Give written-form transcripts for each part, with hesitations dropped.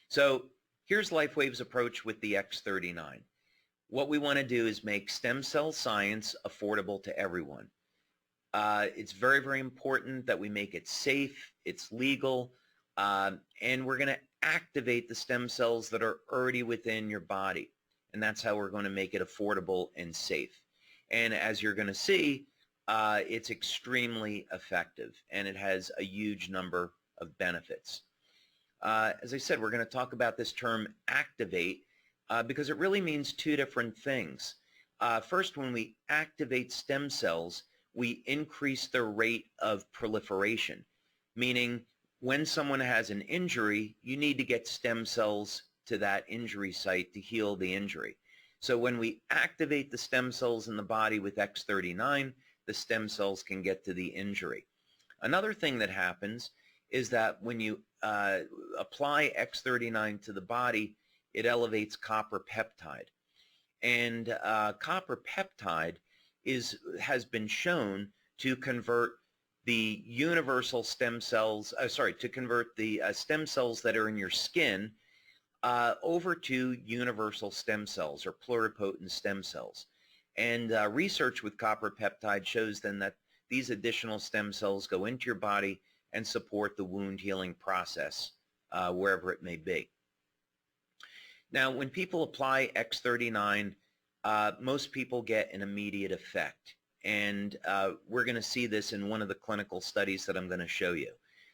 So here's LifeWave's approach with the X39. What we want to do is make stem cell science affordable to everyone. It's very, very important that we make it safe, it's legal, and we're going to activate the stem cells that are already within your body. And that's how we're going to make it affordable and safe. And as you're going to see, it's extremely effective, and it has a huge number of benefits. As I said, we're going to talk about this term activate because it really means two different things. First, when we activate stem cells, we increase their rate of proliferation, meaning when someone has an injury, you need to get stem cells to that injury site to heal the injury. So when we activate the stem cells in the body with X39, the stem cells can get to the injury. Another thing that happens is that when you apply X39 to the body, it elevates copper peptide. And copper peptide has been shown to convert the universal stem cells, to convert the stem cells that are in your skin over to universal stem cells or pluripotent stem cells. And research with copper peptide shows then that these additional stem cells go into your body and support the wound healing process wherever it may be. Now, when people apply X39, most people get an immediate effect. And we're going to see this in one of the clinical studies that I'm going to show you.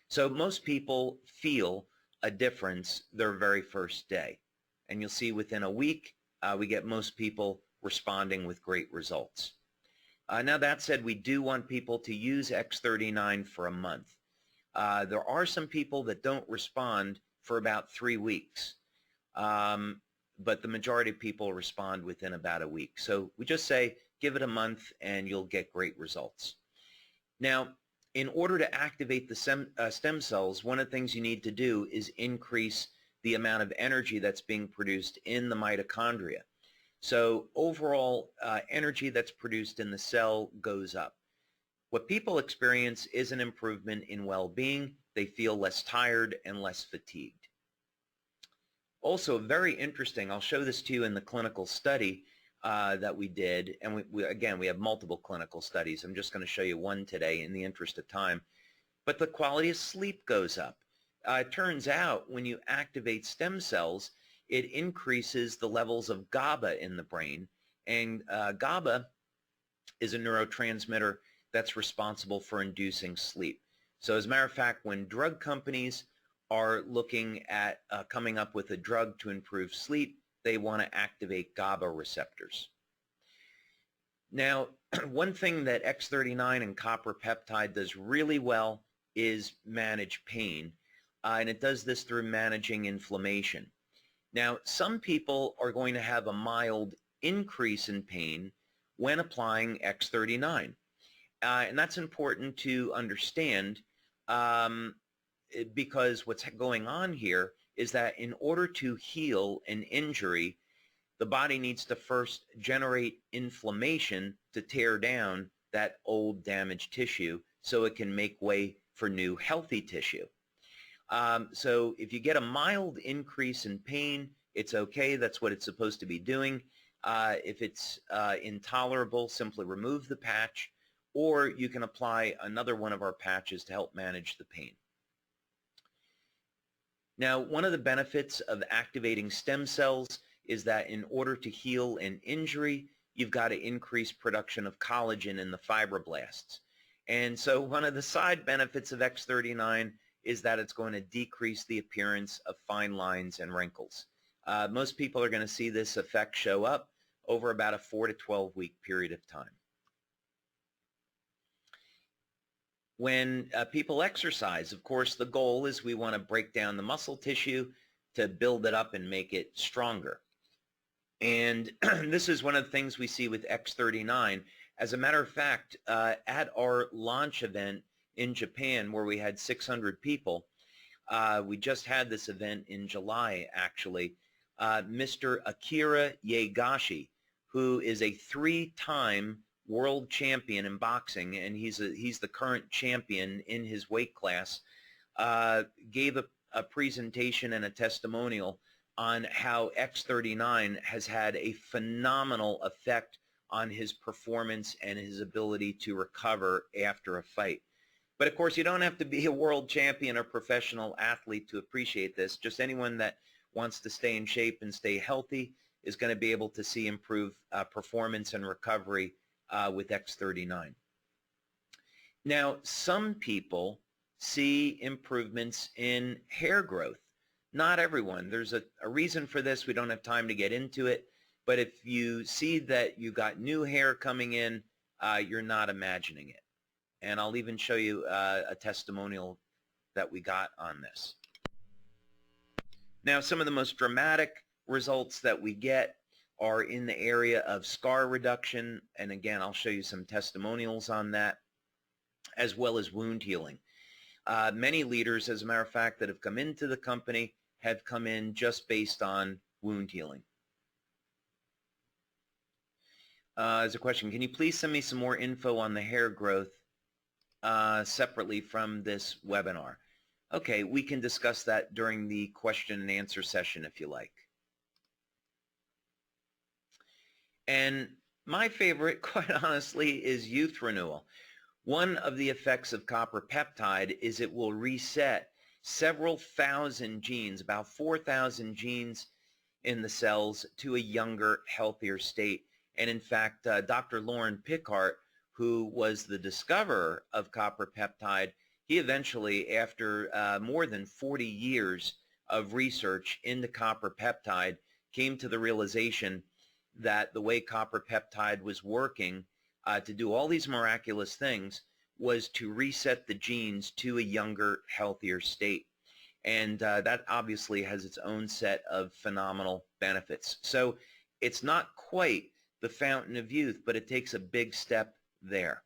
So most people feel a difference their very first day. And you'll see within a week, we get most people responding with great results. Now that said, we do want people to use X39 for a month. There are some people that don't respond for about 3 weeks. But the majority of people respond within about a week. So we just say, give it a month and you'll get great results. Now, in order to activate the stem cells, one of the things you need to do is increase the amount of energy that's being produced in the mitochondria. So overall energy that's produced in the cell goes up. What people experience is an improvement in well-being. They feel less tired and less fatigued. Also, very interesting, I'll show this to you in the clinical study that we did, and again, we have multiple clinical studies. I'm just going to show you one today in the interest of time. But the quality of sleep goes up. It turns out when you activate stem cells, it increases the levels of GABA in the brain, and GABA is a neurotransmitter that's responsible for inducing sleep. So as a matter of fact, when drug companies are looking at coming up with a drug to improve sleep, they want to activate GABA receptors. Now, one thing that X39 and copper peptide does really well is manage pain, and it does this through managing inflammation. Now, some people are going to have a mild increase in pain when applying X39, and that's important to understand because what's going on here is that in order to heal an injury, the body needs to first generate inflammation to tear down that old damaged tissue so it can make way for new healthy tissue. So if you get a mild increase in pain, it's okay. That's what it's supposed to be doing. If it's intolerable, simply remove the patch, or you can apply another one of our patches to help manage the pain. Now, one of the benefits of activating stem cells is that in order to heal an injury, you've got to increase production of collagen in the fibroblasts. And so one of the side benefits of X39 is that it's going to decrease the appearance of fine lines and wrinkles. Most people are going to see this effect show up over about a 4 to 12 week period of time. When people exercise, of course, the goal is we want to break down the muscle tissue to build it up and make it stronger. And this is one of the things we see with X39. As a matter of fact, at our launch event in Japan, where we had 600 people, we just had this event in July, actually, Mr. Akira Yegashi, who is a 3-time world champion in boxing, and he's the current champion in his weight class, gave a presentation and a testimonial on how X39 has had a phenomenal effect on his performance and his ability to recover after a fight. But of course, you don't have to be a world champion or professional athlete to appreciate this. Just anyone that wants to stay in shape and stay healthy is going to be able to see improved performance and recovery with X39. Now, some people see improvements in hair growth. Not everyone. There's a reason for this. We don't have time to get into it. But if you see that you got new hair coming in, you're not imagining it. And I'll even show you a testimonial that we got on this. Now, some of the most dramatic results that we get are in the area of scar reduction. And again, I'll show you some testimonials on that, as well as wound healing. Many leaders, as a matter of fact, that have come into the company have come in just based on wound healing. As a question, can you please send me some more info on the hair growth separately from this webinar? Okay, we can discuss that during the question and answer session if you like. And my favorite, quite honestly, is youth renewal. One of the effects of copper peptide is it will reset several thousand genes, about 4,000 genes in the cells, to a younger, healthier state. And in fact, Dr. Lauren Pickart, who was the discoverer of copper peptide, he eventually, after more than 40 years of research into copper peptide, came to the realization that the way copper peptide was working to do all these miraculous things was to reset the genes to a younger, healthier state. And that obviously has its own set of phenomenal benefits. So it's not quite the fountain of youth, but it takes a big step there.